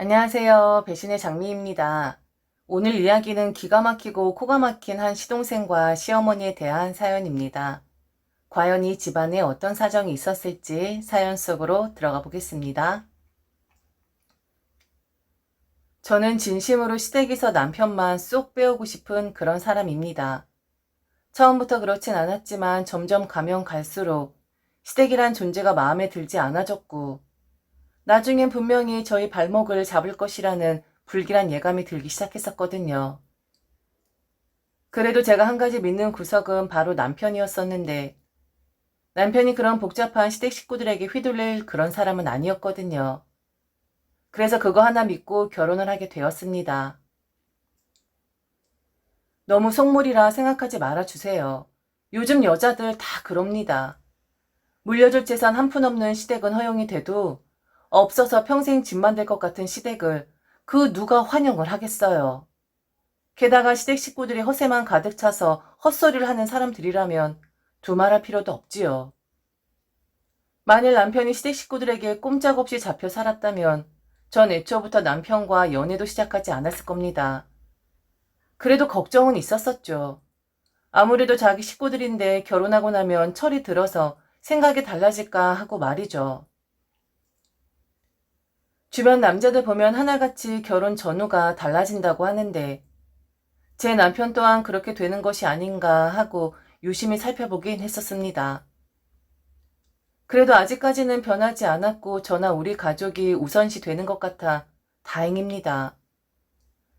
안녕하세요. 배신의 장미입니다. 오늘 이야기는 기가 막히고 코가 막힌 한 시동생과 시어머니에 대한 사연입니다. 과연 이 집안에 어떤 사정이 있었을지 사연 속으로 들어가 보겠습니다. 저는 진심으로 시댁에서 남편만 쏙 빼오고 싶은 그런 사람입니다. 처음부터 그렇진 않았지만 점점 가면 갈수록 시댁이란 존재가 마음에 들지 않아졌고 나중엔 분명히 저희 발목을 잡을 것이라는 불길한 예감이 들기 시작했었거든요. 그래도 제가 한 가지 믿는 구석은 바로 남편이었었는데 남편이 그런 복잡한 시댁 식구들에게 휘둘릴 그런 사람은 아니었거든요. 그래서 그거 하나 믿고 결혼을 하게 되었습니다. 너무 속물이라 생각하지 말아주세요. 요즘 여자들 다 그럽니다. 물려줄 재산 한 푼 없는 시댁은 허용이 돼도 없어서 평생 집만 될 것 같은 시댁을 그 누가 환영을 하겠어요. 게다가 시댁 식구들이 허세만 가득 차서 헛소리를 하는 사람들이라면 두말할 필요도 없지요. 만일 남편이 시댁 식구들에게 꼼짝없이 잡혀 살았다면 전 애초부터 남편과 연애도 시작하지 않았을 겁니다. 그래도 걱정은 있었었죠. 아무래도 자기 식구들인데 결혼하고 나면 철이 들어서 생각이 달라질까 하고 말이죠. 주변 남자들 보면 하나같이 결혼 전후가 달라진다고 하는데 제 남편 또한 그렇게 되는 것이 아닌가 하고 유심히 살펴보긴 했었습니다. 그래도 아직까지는 변하지 않았고 저나 우리 가족이 우선시 되는 것 같아 다행입니다.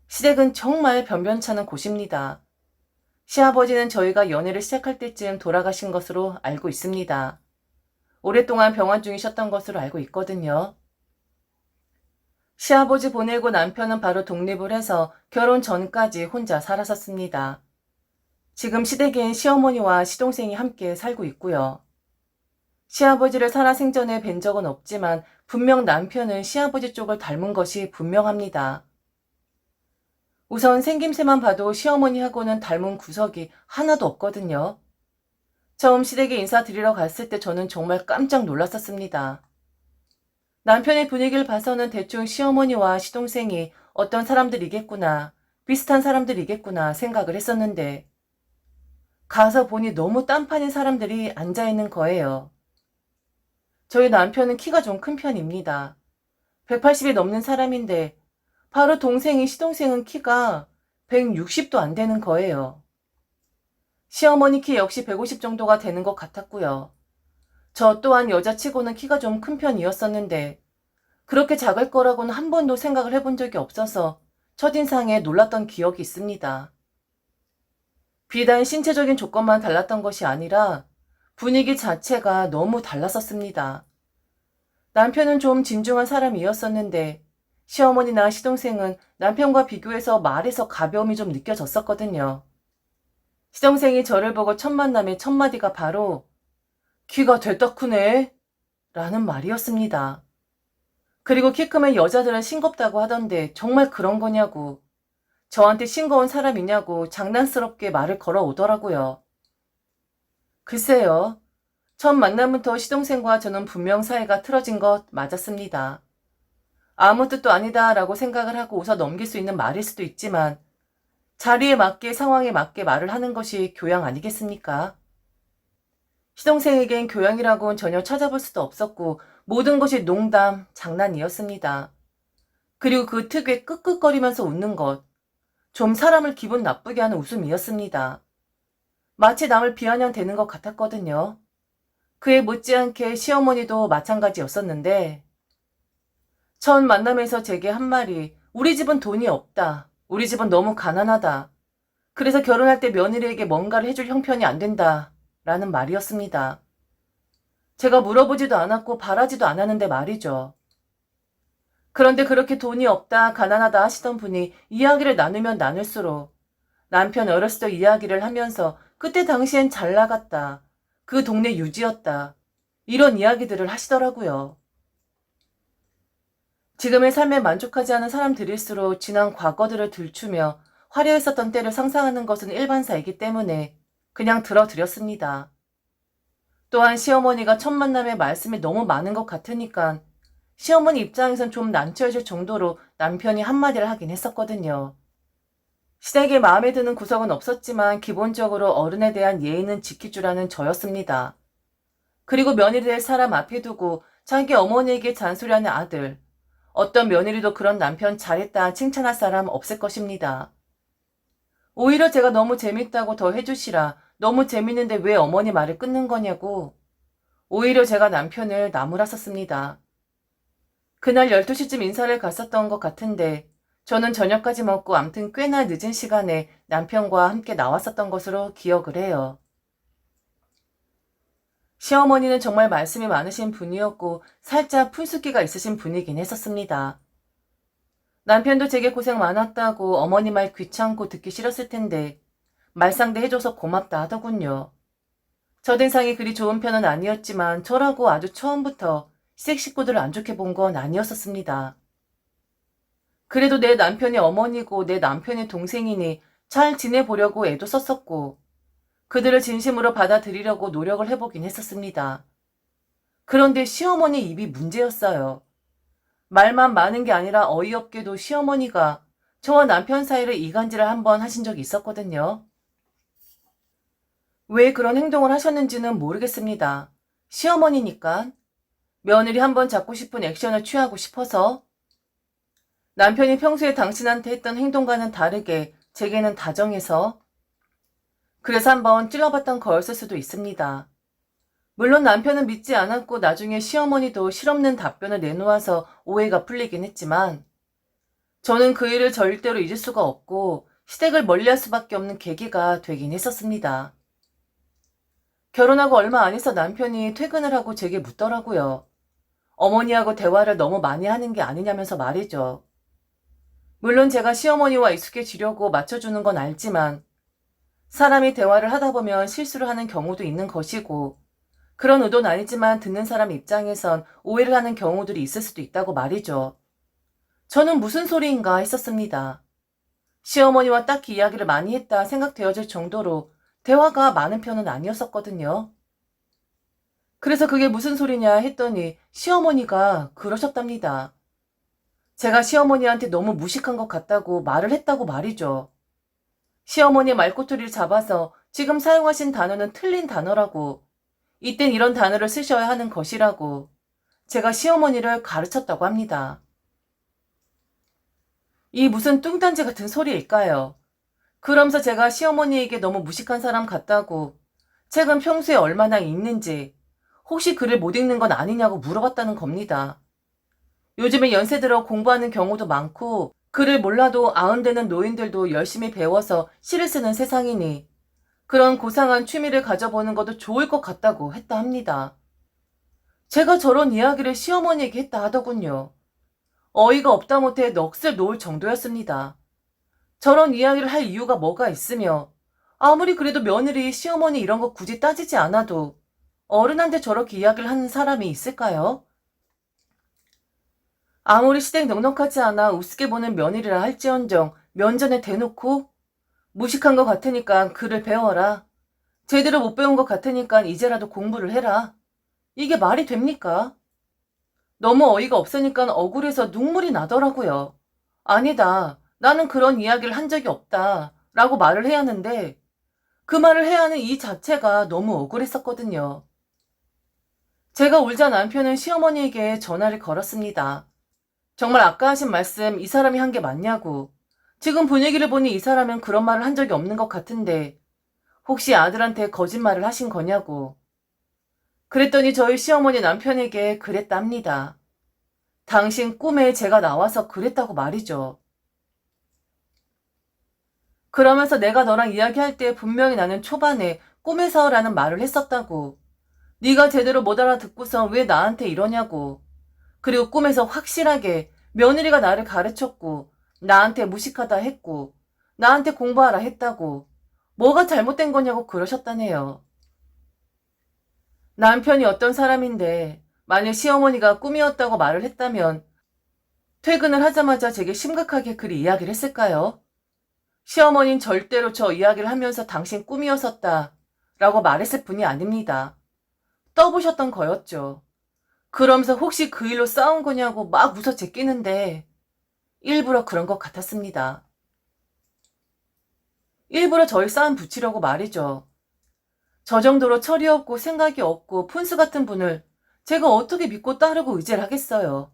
시댁은 정말 변변찮은 곳입니다. 시아버지는 저희가 연애를 시작할 때쯤 돌아가신 것으로 알고 있습니다. 오랫동안 병원 중이셨던 것으로 알고 있거든요. 시아버지 보내고 남편은 바로 독립을 해서 결혼 전까지 혼자 살았었습니다. 지금 시댁엔 시어머니와 시동생이 함께 살고 있고요. 시아버지를 살아생전에 뵌 적은 없지만 분명 남편은 시아버지 쪽을 닮은 것이 분명합니다. 우선 생김새만 봐도 시어머니하고는 닮은 구석이 하나도 없거든요. 처음 시댁에 인사드리러 갔을 때 저는 정말 깜짝 놀랐었습니다. 남편의 분위기를 봐서는 대충 시어머니와 시동생이 어떤 사람들이겠구나, 비슷한 사람들이겠구나 생각을 했었는데 가서 보니 너무 딴판인 사람들이 앉아있는 거예요. 저희 남편은 키가 좀 큰 편입니다. 180이 넘는 사람인데 바로 동생인 시동생은 키가 160도 안 되는 거예요. 시어머니 키 역시 150 정도가 되는 것 같았고요. 저 또한 여자치고는 키가 좀 큰 편이었었는데 그렇게 작을 거라고는 한 번도 생각을 해본 적이 없어서 첫인상에 놀랐던 기억이 있습니다. 비단 신체적인 조건만 달랐던 것이 아니라 분위기 자체가 너무 달랐었습니다. 남편은 좀 진중한 사람이었었는데 시어머니나 시동생은 남편과 비교해서 말에서 가벼움이 좀 느껴졌었거든요. 시동생이 저를 보고 첫 만남의 첫 마디가 바로 키가 됐다 크네 라는 말이었습니다. 그리고 키 크면 여자들은 싱겁다고 하던데 정말 그런 거냐고 저한테 싱거운 사람이냐고 장난스럽게 말을 걸어오더라고요. 글쎄요. 첫 만남부터 시동생과 저는 분명 사이가 틀어진 것 맞았습니다. 아무 뜻도 아니다라고 생각을 하고 웃어 넘길 수 있는 말일 수도 있지만 자리에 맞게 상황에 맞게 말을 하는 것이 교양 아니겠습니까? 시동생에겐 교양이라고는 전혀 찾아볼 수도 없었고 모든 것이 농담, 장난이었습니다. 그리고 그 특유의 끄끄거리면서 웃는 것, 좀 사람을 기분 나쁘게 하는 웃음이었습니다. 마치 남을 비아냥대는 것 같았거든요. 그에 못지않게 시어머니도 마찬가지였었는데 첫 만남에서 제게 한 말이 우리 집은 돈이 없다. 우리 집은 너무 가난하다. 그래서 결혼할 때 며느리에게 뭔가를 해줄 형편이 안 된다. 라는 말이었습니다. 제가 물어보지도 않았고 바라지도 않았는데 말이죠. 그런데 그렇게 돈이 없다, 가난하다 하시던 분이 이야기를 나누면 나눌수록 남편 어렸을 때 이야기를 하면서 그때 당시엔 잘 나갔다. 그 동네 유지였다. 이런 이야기들을 하시더라고요. 지금의 삶에 만족하지 않은 사람들일수록 지난 과거들을 들추며 화려했었던 때를 상상하는 것은 일반사이기 때문에 그냥 들어드렸습니다. 또한 시어머니가 첫 만남에 말씀이 너무 많은 것 같으니까 시어머니 입장에선 좀 난처해질 정도로 남편이 한마디를 하긴 했었거든요. 시댁에 마음에 드는 구석은 없었지만 기본적으로 어른에 대한 예의는 지킬 줄 아는 저였습니다. 그리고 며느리 될 사람 앞에 두고 자기 어머니에게 잔소리하는 아들. 어떤 며느리도 그런 남편 잘했다 칭찬할 사람 없을 것입니다. 오히려 제가 너무 재밌다고 더 해주시라. 너무 재밌는데 왜 어머니 말을 끊는 거냐고. 오히려 제가 남편을 나무랐었습니다. 그날 12시쯤 인사를 갔었던 것 같은데 저는 저녁까지 먹고 암튼 꽤나 늦은 시간에 남편과 함께 나왔었던 것으로 기억을 해요. 시어머니는 정말 말씀이 많으신 분이었고 살짝 푼숫기가 있으신 분이긴 했었습니다. 남편도 제게 고생 많았다고 어머니 말 귀찮고 듣기 싫었을 텐데 말상대 해줘서 고맙다 하더군요. 첫인상이 그리 좋은 편은 아니었지만 저라고 아주 처음부터 시댁 식구들을 안 좋게 본 건 아니었었습니다. 그래도 내 남편이 어머니고 내 남편의 동생이니 잘 지내보려고 애도 썼었고 그들을 진심으로 받아들이려고 노력을 해보긴 했었습니다. 그런데 시어머니 입이 문제였어요. 말만 많은 게 아니라 어이없게도 시어머니가 저와 남편 사이를 이간질을 한번 하신 적이 있었거든요. 왜 그런 행동을 하셨는지는 모르겠습니다. 시어머니니까. 며느리 한번 잡고 싶은 액션을 취하고 싶어서. 남편이 평소에 당신한테 했던 행동과는 다르게 제게는 다정해서. 그래서 한번 찔러봤던 거였을 수도 있습니다. 물론 남편은 믿지 않았고 나중에 시어머니도 실없는 답변을 내놓아서 오해가 풀리긴 했지만 저는 그 일을 절대로 잊을 수가 없고 시댁을 멀리할 수밖에 없는 계기가 되긴 했었습니다. 결혼하고 얼마 안 있어 남편이 퇴근을 하고 제게 묻더라고요. 어머니하고 대화를 너무 많이 하는 게 아니냐면서 말이죠. 물론 제가 시어머니와 익숙해지려고 맞춰주는 건 알지만 사람이 대화를 하다 보면 실수를 하는 경우도 있는 것이고 그런 의도는 아니지만 듣는 사람 입장에선 오해를 하는 경우들이 있을 수도 있다고 말이죠. 저는 무슨 소리인가 했었습니다. 시어머니와 딱히 이야기를 많이 했다 생각되어질 정도로 대화가 많은 편은 아니었었거든요. 그래서 그게 무슨 소리냐 했더니 시어머니가 그러셨답니다. 제가 시어머니한테 너무 무식한 것 같다고 말을 했다고 말이죠. 시어머니 말꼬투리를 잡아서 지금 사용하신 단어는 틀린 단어라고, 이땐 이런 단어를 쓰셔야 하는 것이라고 제가 시어머니를 가르쳤다고 합니다. 이 무슨 뚱딴지 같은 소리일까요? 그러면서 제가 시어머니에게 너무 무식한 사람 같다고 책은 평소에 얼마나 읽는지 혹시 글을 못 읽는 건 아니냐고 물어봤다는 겁니다. 요즘에 연세 들어 공부하는 경우도 많고 글을 몰라도 아흔되는 노인들도 열심히 배워서 시를 쓰는 세상이니 그런 고상한 취미를 가져보는 것도 좋을 것 같다고 했다 합니다. 제가 저런 이야기를 시어머니에게 했다 하더군요. 어이가 없다 못해 넋을 놓을 정도였습니다. 저런 이야기를 할 이유가 뭐가 있으며 아무리 그래도 며느리, 시어머니 이런 거 굳이 따지지 않아도 어른한테 저렇게 이야기를 하는 사람이 있을까요? 아무리 시댁 넉넉하지 않아 우습게 보는 며느리라 할지언정 면전에 대놓고 무식한 것 같으니까 글을 배워라. 제대로 못 배운 것 같으니까 이제라도 공부를 해라. 이게 말이 됩니까? 너무 어이가 없으니까 억울해서 눈물이 나더라고요. 아니다. 나는 그런 이야기를 한 적이 없다. 라고 말을 해야 하는데 그 말을 해야 하는 이 자체가 너무 억울했었거든요. 제가 울자 남편은 시어머니에게 전화를 걸었습니다. 정말 아까 하신 말씀 이 사람이 한 게 맞냐고. 지금 분위기를 보니 이 사람은 그런 말을 한 적이 없는 것 같은데 혹시 아들한테 거짓말을 하신 거냐고. 그랬더니 저희 시어머니 남편에게 그랬답니다. 당신 꿈에 제가 나와서 그랬다고 말이죠. 그러면서 내가 너랑 이야기할 때 분명히 나는 초반에 꿈에서라는 말을 했었다고. 네가 제대로 못 알아듣고서 왜 나한테 이러냐고. 그리고 꿈에서 확실하게 며느리가 나를 가르쳤고 나한테 무식하다 했고 나한테 공부하라 했다고. 뭐가 잘못된 거냐고 그러셨다네요. 남편이 어떤 사람인데 만약 시어머니가 꿈이었다고 말을 했다면 퇴근을 하자마자 제게 심각하게 그리 이야기를 했을까요? 시어머니는 절대로 저 이야기를 하면서 당신 꿈이었었다 라고 말했을 뿐이 아닙니다. 떠보셨던 거였죠. 그러면서 혹시 그 일로 싸운 거냐고 막 웃어 제끼는데 일부러 그런 것 같았습니다. 일부러 저희 싸움 붙이려고 말이죠. 저 정도로 철이 없고 생각이 없고 푼수 같은 분을 제가 어떻게 믿고 따르고 의지를 하겠어요.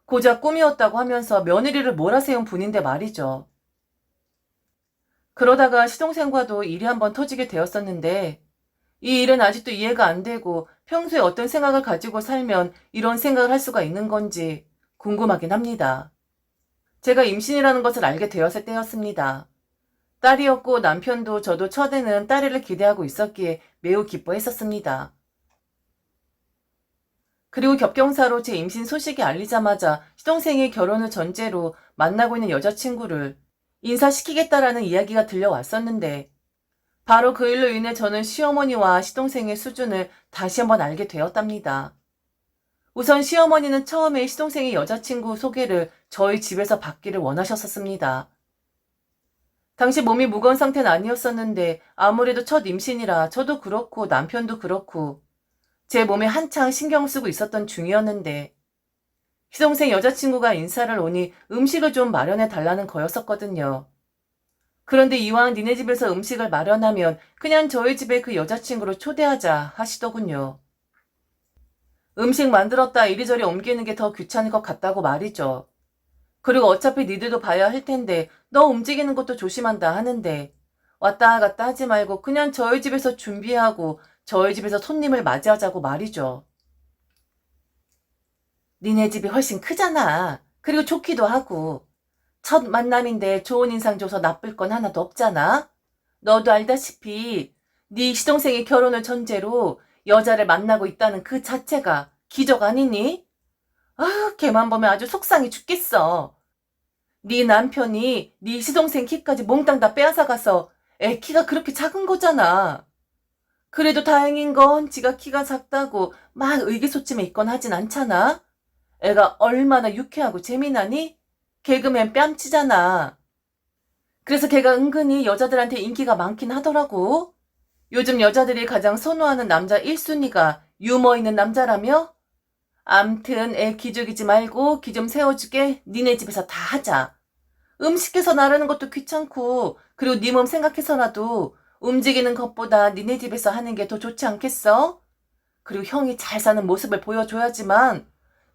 고작 꿈이었다고 하면서 며느리를 몰아세운 분인데 말이죠. 그러다가 시동생과도 일이 한번 터지게 되었었는데 이 일은 아직도 이해가 안 되고 평소에 어떤 생각을 가지고 살면 이런 생각을 할 수가 있는 건지 궁금하긴 합니다. 제가 임신이라는 것을 알게 되었을 때였습니다. 딸이었고 남편도 저도 첫애는 딸애를 기대하고 있었기에 매우 기뻐했었습니다. 그리고 겹경사로 제 임신 소식이 알리자마자 시동생이 결혼을 전제로 만나고 있는 여자친구를 인사시키겠다라는 이야기가 들려왔었는데 바로 그 일로 인해 저는 시어머니와 시동생의 수준을 다시 한번 알게 되었답니다. 우선 시어머니는 처음에 시동생의 여자친구 소개를 저희 집에서 받기를 원하셨었습니다. 당시 몸이 무거운 상태는 아니었었는데 아무래도 첫 임신이라 저도 그렇고 남편도 그렇고 제 몸에 한창 신경 쓰고 있었던 중이었는데 시동생 여자친구가 인사를 오니 음식을 좀 마련해 달라는 거였었거든요. 그런데 이왕 니네 집에서 음식을 마련하면 그냥 저희 집에 그 여자친구를 초대하자 하시더군요. 음식 만들었다 이리저리 옮기는 게 더 귀찮을 것 같다고 말이죠. 그리고 어차피 니들도 봐야 할 텐데 너 움직이는 것도 조심한다 하는데 왔다 갔다 하지 말고 그냥 저희 집에서 준비하고 저희 집에서 손님을 맞이하자고 말이죠. 니네 집이 훨씬 크잖아. 그리고 좋기도 하고. 첫 만남인데 좋은 인상 줘서 나쁠 건 하나도 없잖아. 너도 알다시피 네 시동생이 결혼을 전제로 여자를 만나고 있다는 그 자체가 기적 아니니? 아, 걔만 보면 아주 속상해 죽겠어. 네 남편이 네 시동생 키까지 몽땅 다 빼앗아가서 애 키가 그렇게 작은 거잖아. 그래도 다행인 건 지가 키가 작다고 막 의기소침해 있건 하진 않잖아. 애가 얼마나 유쾌하고 재미나니? 개그맨 뺨치잖아. 그래서 걔가 은근히 여자들한테 인기가 많긴 하더라고. 요즘 여자들이 가장 선호하는 남자 1순위가 유머 있는 남자라며? 암튼 애 기죽이지 말고 기 좀 세워주게 니네 집에서 다 하자. 음식해서 나르는 것도 귀찮고 그리고 네 몸 생각해서라도 움직이는 것보다 니네 집에서 하는 게 더 좋지 않겠어? 그리고 형이 잘 사는 모습을 보여줘야지만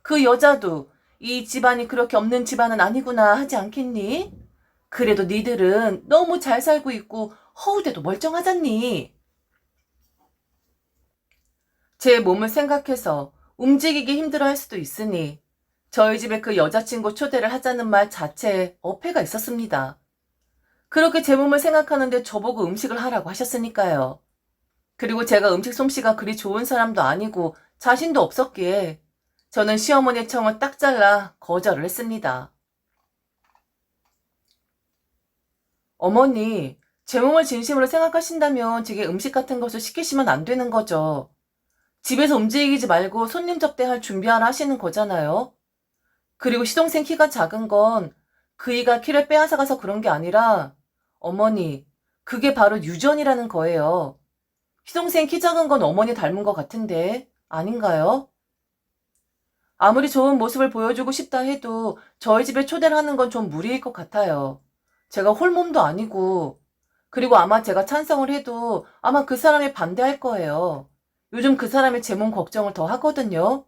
그 여자도 이 집안이 그렇게 없는 집안은 아니구나 하지 않겠니? 그래도 니들은 너무 잘 살고 있고 허우대도 멀쩡하잖니. 제 몸을 생각해서 움직이기 힘들어 할 수도 있으니 저희 집에 그 여자친구 초대를 하자는 말 자체에 어폐가 있었습니다. 그렇게 제 몸을 생각하는데 저보고 음식을 하라고 하셨으니까요. 그리고 제가 음식 솜씨가 그리 좋은 사람도 아니고 자신도 없었기에 저는 시어머니의 청을 딱 잘라 거절을 했습니다. 어머니, 제 몸을 진심으로 생각하신다면 제게 음식 같은 것을 시키시면 안 되는 거죠. 집에서 움직이지 말고 손님 접대할 준비하라 하시는 거잖아요. 그리고 시동생 키가 작은 건 그이가 키를 빼앗아가서 그런 게 아니라 어머니, 그게 바로 유전이라는 거예요. 시동생 키 작은 건 어머니 닮은 것 같은데 아닌가요? 아무리 좋은 모습을 보여주고 싶다 해도 저희 집에 초대를 하는 건 좀 무리일 것 같아요. 제가 홀몸도 아니고 그리고 아마 제가 찬성을 해도 아마 그 사람이 반대할 거예요. 요즘 그 사람이 제 몸 걱정을 더 하거든요.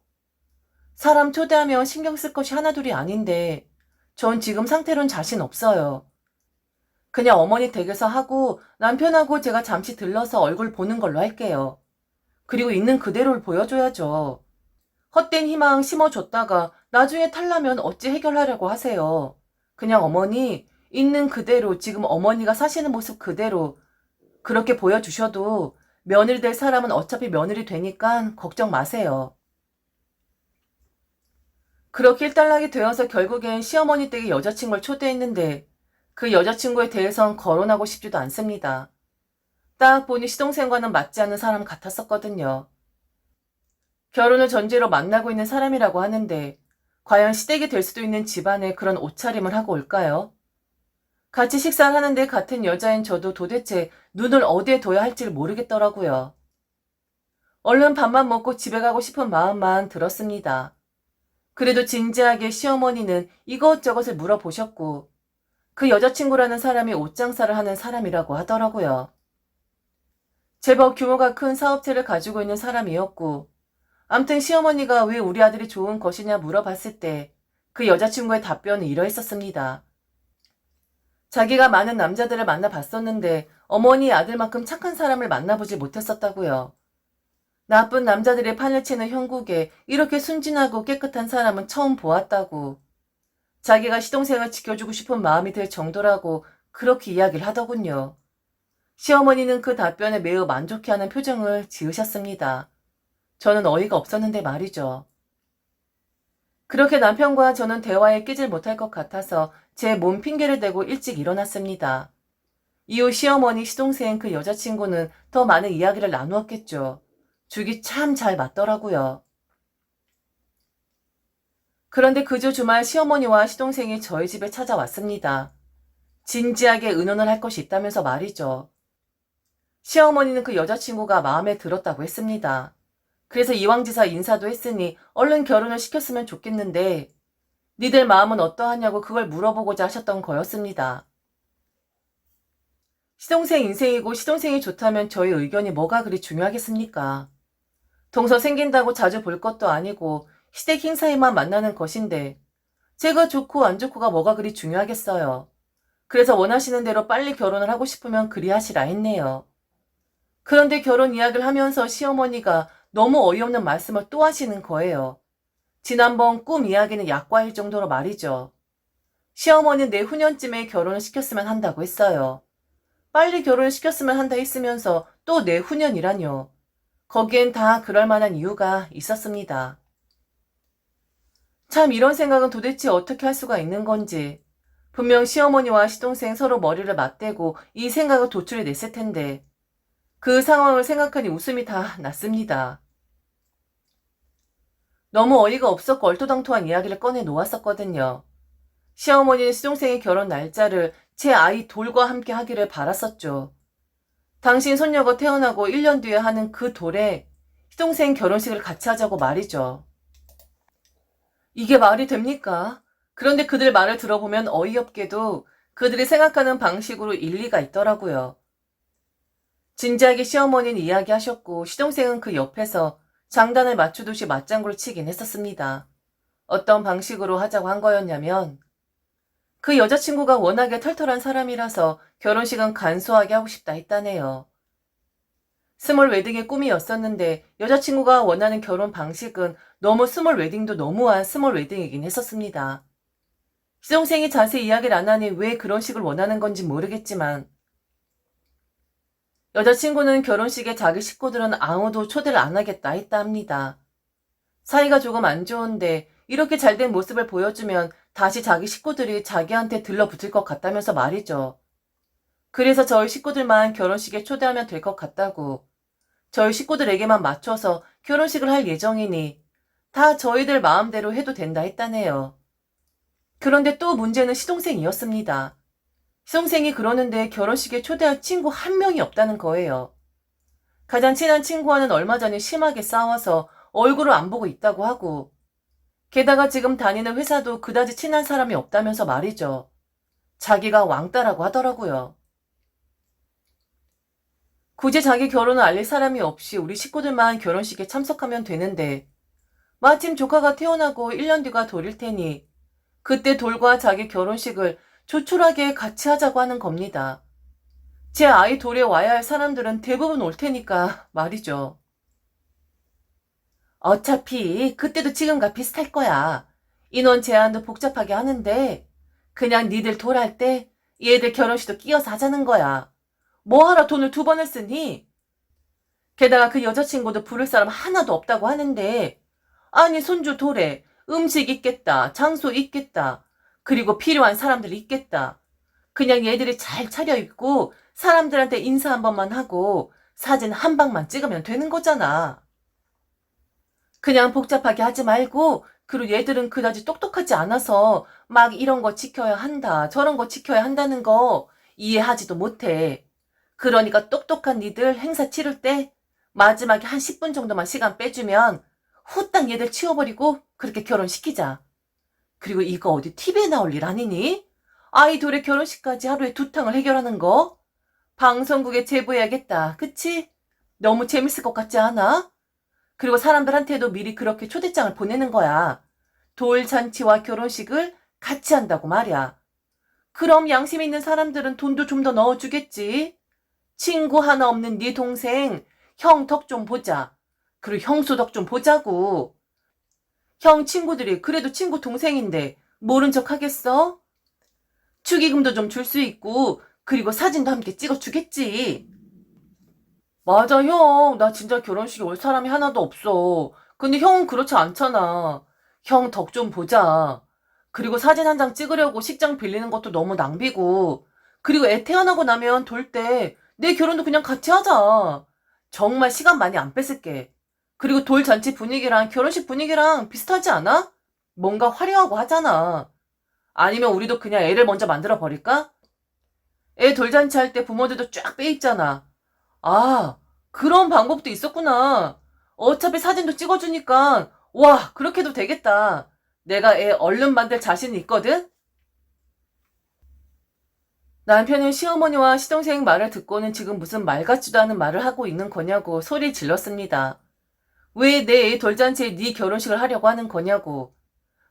사람 초대하면 신경 쓸 것이 하나둘이 아닌데 전 지금 상태로는 자신 없어요. 그냥 어머니 댁에서 하고 남편하고 제가 잠시 들러서 얼굴 보는 걸로 할게요. 그리고 있는 그대로를 보여줘야죠. 헛된 희망 심어줬다가 나중에 탈라면 어찌 해결하려고 하세요. 그냥 어머니 있는 그대로 지금 어머니가 사시는 모습 그대로 그렇게 보여주셔도 며느리 될 사람은 어차피 며느리 되니까 걱정 마세요. 그렇게 일단락이 되어서 결국엔 시어머니 댁에 여자친구를 초대했는데 그 여자친구에 대해선 거론하고 싶지도 않습니다. 딱 보니 시동생과는 맞지 않는 사람 같았었거든요. 결혼을 전제로 만나고 있는 사람이라고 하는데 과연 시댁이 될 수도 있는 집안에 그런 옷차림을 하고 올까요? 같이 식사를 하는데 같은 여자인 저도 도대체 눈을 어디에 둬야 할지를 모르겠더라고요. 얼른 밥만 먹고 집에 가고 싶은 마음만 들었습니다. 그래도 진지하게 시어머니는 이것저것을 물어보셨고 그 여자친구라는 사람이 옷장사를 하는 사람이라고 하더라고요. 제법 규모가 큰 사업체를 가지고 있는 사람이었고 암튼 시어머니가 왜 우리 아들이 좋은 것이냐 물어봤을 때 그 여자친구의 답변은 이러했었습니다. 자기가 많은 남자들을 만나봤었는데 어머니 아들만큼 착한 사람을 만나보지 못했었다고요. 나쁜 남자들의 판을 치는 형국에 이렇게 순진하고 깨끗한 사람은 처음 보았다고. 자기가 시동생을 지켜주고 싶은 마음이 들 정도라고 그렇게 이야기를 하더군요. 시어머니는 그 답변에 매우 만족해하는 표정을 지으셨습니다. 저는 어이가 없었는데 말이죠. 그렇게 남편과 저는 대화에 끼질 못할 것 같아서 제 몸 핑계를 대고 일찍 일어났습니다. 이후 시어머니, 시동생, 그 여자친구는 더 많은 이야기를 나누었겠죠. 죽이 참 잘 맞더라고요. 그런데 그 주 주말 시어머니와 시동생이 저희 집에 찾아왔습니다. 진지하게 의논을 할 것이 있다면서 말이죠. 시어머니는 그 여자친구가 마음에 들었다고 했습니다. 그래서 이왕지사 인사도 했으니 얼른 결혼을 시켰으면 좋겠는데 니들 마음은 어떠하냐고 그걸 물어보고자 하셨던 거였습니다. 시동생 인생이고 시동생이 좋다면 저희 의견이 뭐가 그리 중요하겠습니까? 동서 생긴다고 자주 볼 것도 아니고 시댁 행사에만 만나는 것인데 제가 좋고 안 좋고가 뭐가 그리 중요하겠어요. 그래서 원하시는 대로 빨리 결혼을 하고 싶으면 그리 하시라 했네요. 그런데 결혼 이야기를 하면서 시어머니가 너무 어이없는 말씀을 또 하시는 거예요. 지난번 꿈 이야기는 약과일 정도로 말이죠. 시어머니는 내후년쯤에 결혼을 시켰으면 한다고 했어요. 빨리 결혼을 시켰으면 한다 했으면서 또 내후년이라뇨. 거기엔 다 그럴 만한 이유가 있었습니다. 참 이런 생각은 도대체 어떻게 할 수가 있는 건지. 분명 시어머니와 시동생 서로 머리를 맞대고 이 생각을 도출해 냈을 텐데 그 상황을 생각하니 웃음이 다 났습니다. 너무 어이가 없었고 얼토당토한 이야기를 꺼내 놓았었거든요. 시어머니는 시동생의 결혼 날짜를 제 아이 돌과 함께 하기를 바랐었죠. 당신 손녀가 태어나고 1년 뒤에 하는 그 돌에 시동생 결혼식을 같이 하자고 말이죠. 이게 말이 됩니까? 그런데 그들 말을 들어보면 어이없게도 그들이 생각하는 방식으로 일리가 있더라고요. 진지하게 시어머니는 이야기하셨고 시동생은 그 옆에서 장단을 맞추듯이 맞장구를 치긴 했었습니다. 어떤 방식으로 하자고 한 거였냐면 그 여자친구가 워낙에 털털한 사람이라서 결혼식은 간소하게 하고 싶다 했다네요. 스몰 웨딩의 꿈이었었는데 여자친구가 원하는 결혼 방식은 너무 스몰 웨딩도 너무한 스몰 웨딩이긴 했었습니다. 시동생이 자세히 이야기를 안 하니 왜 그런 식을 원하는 건지 모르겠지만 여자친구는 결혼식에 자기 식구들은 아무도 초대를 안 하겠다 했다 합니다. 사이가 조금 안 좋은데 이렇게 잘된 모습을 보여주면 다시 자기 식구들이 자기한테 들러붙을 것 같다면서 말이죠. 그래서 저희 식구들만 결혼식에 초대하면 될 것 같다고. 저희 식구들에게만 맞춰서 결혼식을 할 예정이니 다 저희들 마음대로 해도 된다 했다네요. 그런데 또 문제는 시동생이었습니다. 시동생이 그러는데 결혼식에 초대할 친구 한 명이 없다는 거예요. 가장 친한 친구와는 얼마 전에 심하게 싸워서 얼굴을 안 보고 있다고 하고 게다가 지금 다니는 회사도 그다지 친한 사람이 없다면서 말이죠. 자기가 왕따라고 하더라고요. 굳이 자기 결혼을 알릴 사람이 없이 우리 식구들만 결혼식에 참석하면 되는데 마침 조카가 태어나고 1년 뒤가 돌일 테니 그때 돌과 자기 결혼식을 조촐하게 같이 하자고 하는 겁니다. 제 아이 돌에 와야 할 사람들은 대부분 올 테니까 말이죠. 어차피 그때도 지금과 비슷할 거야. 인원 제한도 복잡하게 하는데 그냥 니들 돌 할 때 얘들 결혼식도 끼워서 하자는 거야. 뭐하러 돈을 2번을 쓰니? 게다가 그 여자친구도 부를 사람 하나도 없다고 하는데 아니 손주 돌에 음식 있겠다, 장소 있겠다, 그리고 필요한 사람들 있겠다. 그냥 얘들이 잘 차려입고 사람들한테 인사 한 번만 하고 사진 한 방만 찍으면 되는 거잖아. 그냥 복잡하게 하지 말고 그리고 얘들은 그다지 똑똑하지 않아서 막 이런 거 지켜야 한다, 저런 거 지켜야 한다는 거 이해하지도 못해. 그러니까 똑똑한 니들 행사 치를 때 마지막에 한 10분 정도만 시간 빼주면 후딱 얘들 치워버리고 그렇게 결혼시키자. 그리고 이거 어디 TV에 나올 일 아니니? 아이돌의 결혼식까지 하루에 2탕을 해결하는 거? 방송국에 제보해야겠다. 그치? 너무 재밌을 것 같지 않아? 그리고 사람들한테도 미리 그렇게 초대장을 보내는 거야. 돌잔치와 결혼식을 같이 한다고 말이야. 그럼 양심 있는 사람들은 돈도 좀 더 넣어주겠지. 친구 하나 없는 네 동생, 형 덕 좀 보자. 그리고 형수 덕 좀 보자고. 형 친구들이 그래도 친구 동생인데 모른 척 하겠어? 축의금도 좀 줄 수 있고 그리고 사진도 함께 찍어주겠지. 맞아, 형. 나 진짜 결혼식에 올 사람이 하나도 없어. 근데 형은 그렇지 않잖아. 형 덕 좀 보자. 그리고 사진 한 장 찍으려고 식장 빌리는 것도 너무 낭비고. 그리고 애 태어나고 나면 돌 때 내 결혼도 그냥 같이 하자. 정말 시간 많이 안 뺏을게. 그리고 돌잔치 분위기랑 결혼식 분위기랑 비슷하지 않아? 뭔가 화려하고 하잖아. 아니면 우리도 그냥 애를 먼저 만들어 버릴까? 애 돌잔치 할 때 부모들도 쫙 빼있잖아. 아, 그런 방법도 있었구나. 어차피 사진도 찍어주니까, 와, 그렇게도 되겠다. 내가 애 얼른 만들 자신 있거든? 남편은 시어머니와 시동생 말을 듣고는 지금 무슨 말 같지도 않은 말을 하고 있는 거냐고 소리 질렀습니다. 왜 내 애 돌잔치에 네 결혼식을 하려고 하는 거냐고.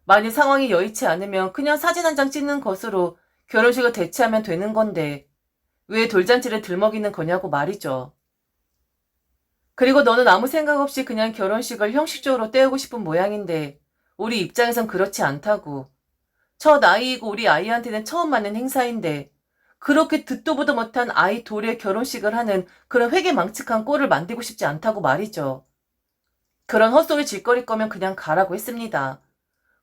만일 상황이 여의치 않으면 그냥 사진 한 장 찍는 것으로 결혼식을 대체하면 되는 건데 왜 돌잔치를 들먹이는 거냐고 말이죠. 그리고 너는 아무 생각 없이 그냥 결혼식을 형식적으로 때우고 싶은 모양인데 우리 입장에선 그렇지 않다고. 첫 아이이고 우리 아이한테는 처음 맞는 행사인데 그렇게 듣도 보도 못한 아이 둘의 결혼식을 하는 그런 회개망측한 꼴을 만들고 싶지 않다고 말이죠. 그런 헛소리 질거릴 거면 그냥 가라고 했습니다.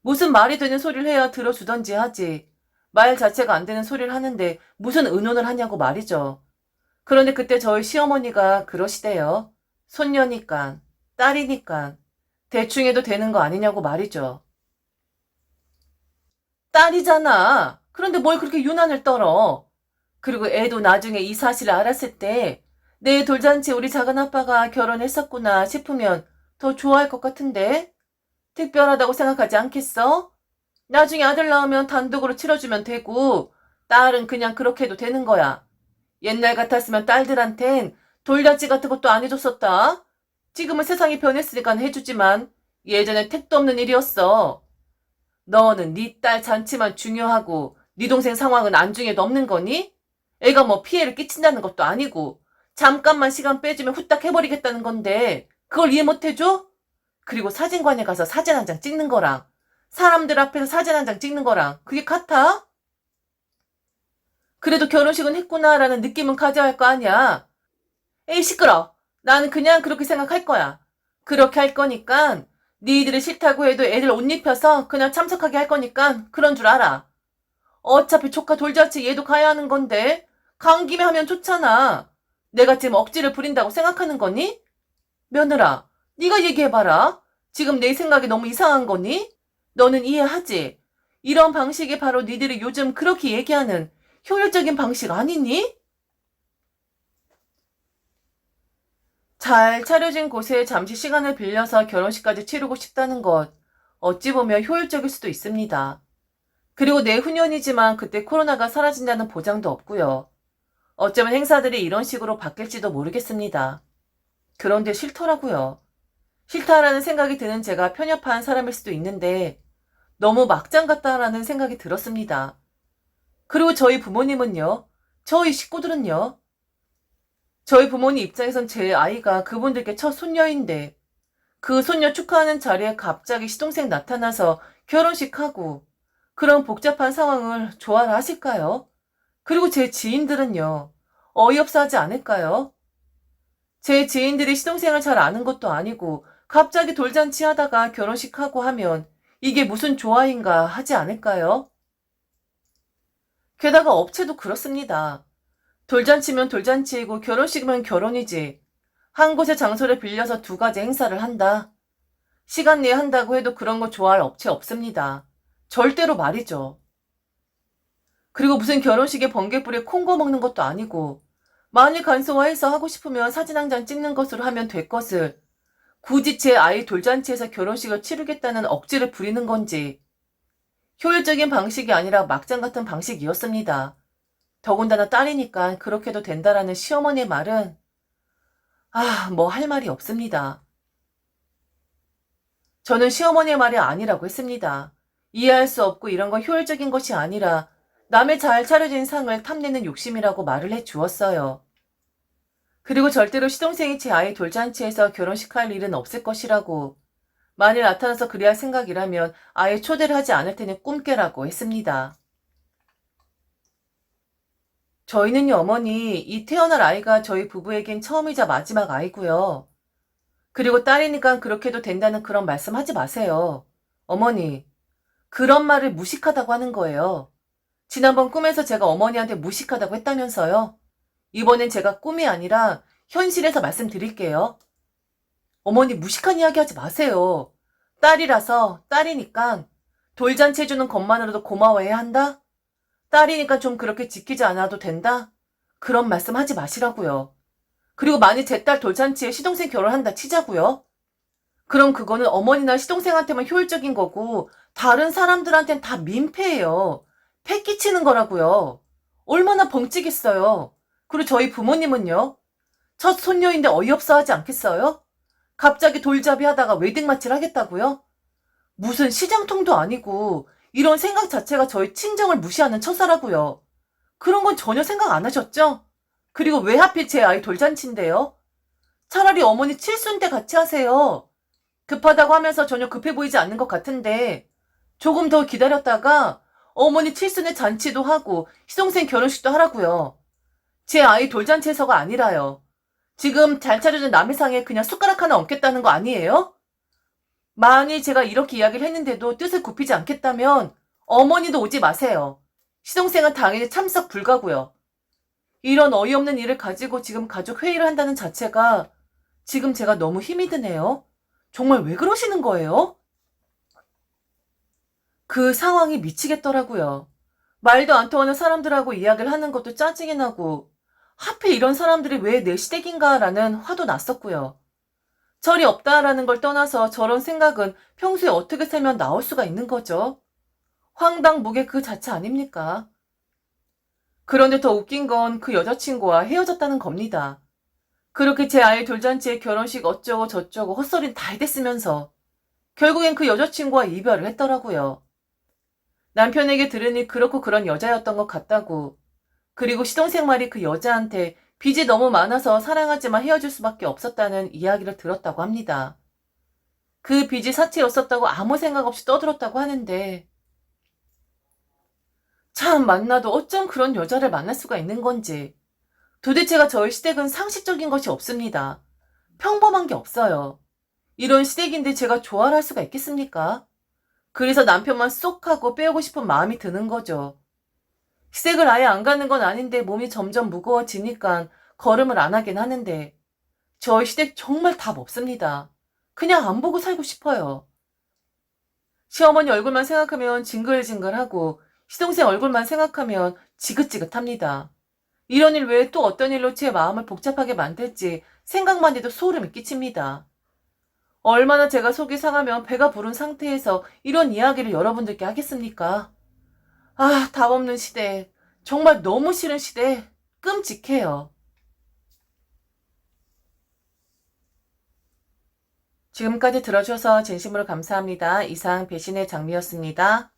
무슨 말이 되는 소리를 해야 들어주던지 하지. 말 자체가 안 되는 소리를 하는데 무슨 의논을 하냐고 말이죠. 그런데 그때 저희 시어머니가 그러시대요. 손녀니까, 딸이니까 대충 해도 되는 거 아니냐고 말이죠. 딸이잖아. 그런데 뭘 그렇게 유난을 떨어. 그리고 애도 나중에 이 사실을 알았을 때 내 돌잔치에 우리 작은아빠가 결혼했었구나 싶으면 더 좋아할 것 같은데? 특별하다고 생각하지 않겠어? 나중에 아들 낳으면 단독으로 치러주면 되고 딸은 그냥 그렇게 해도 되는 거야. 옛날 같았으면 딸들한텐 돌잔치 같은 것도 안 해줬었다. 지금은 세상이 변했으니까 해주지만 예전엔 택도 없는 일이었어. 너는 네 딸 잔치만 중요하고 네 동생 상황은 안중에도 없는 거니? 애가 뭐 피해를 끼친다는 것도 아니고 잠깐만 시간 빼주면 후딱 해버리겠다는 건데 그걸 이해 못해줘? 그리고 사진관에 가서 사진 한 장 찍는 거랑 사람들 앞에서 사진 한 장 찍는 거랑 그게 같아? 그래도 결혼식은 했구나라는 느낌은 가져야 할 거 아니야. 에이 시끄러. 나는 그냥 그렇게 생각할 거야. 그렇게 할 거니까 니들이 싫다고 해도 애들 옷 입혀서 그냥 참석하게 할 거니까 그런 줄 알아. 어차피 조카 돌잔치 얘도 가야 하는 건데 간 김에 하면 좋잖아. 내가 지금 억지를 부린다고 생각하는 거니? 며느라, 네가 얘기해봐라. 지금 내 생각이 너무 이상한 거니? 너는 이해하지? 이런 방식이 바로 니들이 요즘 그렇게 얘기하는 효율적인 방식 아니니? 잘 차려진 곳에 잠시 시간을 빌려서 결혼식까지 치르고 싶다는 것, 어찌 보면 효율적일 수도 있습니다. 그리고 내후년이지만 그때 코로나가 사라진다는 보장도 없고요. 어쩌면 행사들이 이런 식으로 바뀔지도 모르겠습니다. 그런데 싫더라고요. 싫다라는 생각이 드는 제가 편협한 사람일 수도 있는데 너무 막장 같다라는 생각이 들었습니다. 그리고 저희 부모님은요? 저희 식구들은요? 저희 부모님 입장에선 제 아이가 그분들께 첫 손녀인데 그 손녀 축하하는 자리에 갑자기 시동생 나타나서 결혼식하고 그런 복잡한 상황을 좋아라 하실까요? 그리고 제 지인들은요. 어이없어 하지 않을까요? 제 지인들이 시동생을 잘 아는 것도 아니고 갑자기 돌잔치 하다가 결혼식하고 하면 이게 무슨 조화인가 하지 않을까요? 게다가 업체도 그렇습니다. 돌잔치면 돌잔치이고 결혼식이면 결혼이지. 한 곳의 장소를 빌려서 두 가지 행사를 한다. 시간 내에 한다고 해도 그런 거 좋아할 업체 없습니다. 절대로 말이죠. 그리고 무슨 결혼식에 번개불에 콩고 먹는 것도 아니고 많이 간소화해서 하고 싶으면 사진 한 장 찍는 것으로 하면 될 것을 굳이 제 아이 돌잔치에서 결혼식을 치르겠다는 억지를 부리는 건지 효율적인 방식이 아니라 막장 같은 방식이었습니다. 더군다나 딸이니까 그렇게도 된다라는 시어머니의 말은 뭐 할 말이 없습니다. 저는 시어머니의 말이 아니라고 했습니다. 이해할 수 없고 이런 건 효율적인 것이 아니라 남의 잘 차려진 상을 탐내는 욕심이라고 말을 해 주었어요. 그리고 절대로 시동생이 제 아이 돌잔치에서 결혼식 할 일은 없을 것이라고, 만일 나타나서 그리할 생각이라면 아예 초대를 하지 않을 테니 꿈깨라고 했습니다. 저희는요, 어머니, 이 태어날 아이가 저희 부부에겐 처음이자 마지막 아이고요. 그리고 딸이니까 그렇게도 된다는 그런 말씀 하지 마세요. 어머니, 그런 말을 무식하다고 하는 거예요. 지난번 꿈에서 제가 어머니한테 무식하다고 했다면서요? 이번엔 제가 꿈이 아니라 현실에서 말씀드릴게요. 어머니 무식한 이야기 하지 마세요. 딸이라서 딸이니까 돌잔치 해주는 것만으로도 고마워해야 한다? 딸이니까 좀 그렇게 지키지 않아도 된다? 그런 말씀 하지 마시라고요. 그리고 만일 제 딸 돌잔치에 시동생 결혼한다 치자고요. 그럼 그거는 어머니나 시동생한테만 효율적인 거고 다른 사람들한텐 다 민폐예요. 패 끼치는 거라고요. 얼마나 벙찌겠어요. 그리고 저희 부모님은요. 첫 손녀인데 어이없어 하지 않겠어요? 갑자기 돌잡이 하다가 웨딩마치를 하겠다고요? 무슨 시장통도 아니고 이런 생각 자체가 저희 친정을 무시하는 처사라고요. 그런 건 전혀 생각 안 하셨죠? 그리고 왜 하필 제 아이 돌잔치인데요? 차라리 어머니 칠순 때 같이 하세요. 급하다고 하면서 전혀 급해 보이지 않는 것 같은데 조금 더 기다렸다가 어머니 칠순에 잔치도 하고 시동생 결혼식도 하라고요. 제 아이 돌잔치에서가 아니라요. 지금 잘 차려진 남의 상에 그냥 숟가락 하나 얹겠다는 거 아니에요? 만일 제가 이렇게 이야기를 했는데도 뜻을 굽히지 않겠다면 어머니도 오지 마세요. 시동생은 당연히 참석 불가고요. 이런 어이없는 일을 가지고 지금 가족 회의를 한다는 자체가 지금 제가 너무 힘이 드네요. 정말 왜 그러시는 거예요? 그 상황이 미치겠더라고요. 말도 안 통하는 사람들하고 이야기를 하는 것도 짜증이 나고 하필 이런 사람들이 왜 내 시댁인가라는 화도 났었고요. 철이 없다라는 걸 떠나서 저런 생각은 평소에 어떻게 살면 나올 수가 있는 거죠? 황당무계 그 자체 아닙니까? 그런데 더 웃긴 건 그 여자친구와 헤어졌다는 겁니다. 그렇게 제 아이 돌잔치에 결혼식 어쩌고 저쩌고 헛소리는 다 해댔으면서 결국엔 그 여자친구와 이별을 했더라고요. 남편에게 들으니 그렇고 그런 여자였던 것 같다고. 그리고 시동생 말이 그 여자한테 빚이 너무 많아서 사랑하지만 헤어질 수밖에 없었다는 이야기를 들었다고 합니다. 그 빚이 사치였었다고 아무 생각 없이 떠들었다고 하는데 참 만나도 어쩜 그런 여자를 만날 수가 있는 건지. 도대체가 저희 시댁은 상식적인 것이 없습니다. 평범한 게 없어요. 이런 시댁인데 제가 좋아를 할 수가 있겠습니까? 그래서 남편만 쏙 하고 빼오고 싶은 마음이 드는 거죠. 시댁을 아예 안 가는 건 아닌데 몸이 점점 무거워지니까 걸음을 안 하긴 하는데 저희 시댁 정말 답 없습니다. 그냥 안 보고 살고 싶어요. 시어머니 얼굴만 생각하면 징글징글하고 시동생 얼굴만 생각하면 지긋지긋합니다. 이런 일 외에 또 어떤 일로 제 마음을 복잡하게 만들지 생각만 해도 소름이 끼칩니다. 얼마나 제가 속이 상하면 배가 부른 상태에서 이런 이야기를 여러분들께 하겠습니까? 답 없는 시대. 정말 너무 싫은 시대. 끔찍해요. 지금까지 들어주셔서 진심으로 감사합니다. 이상 배신의 장미였습니다.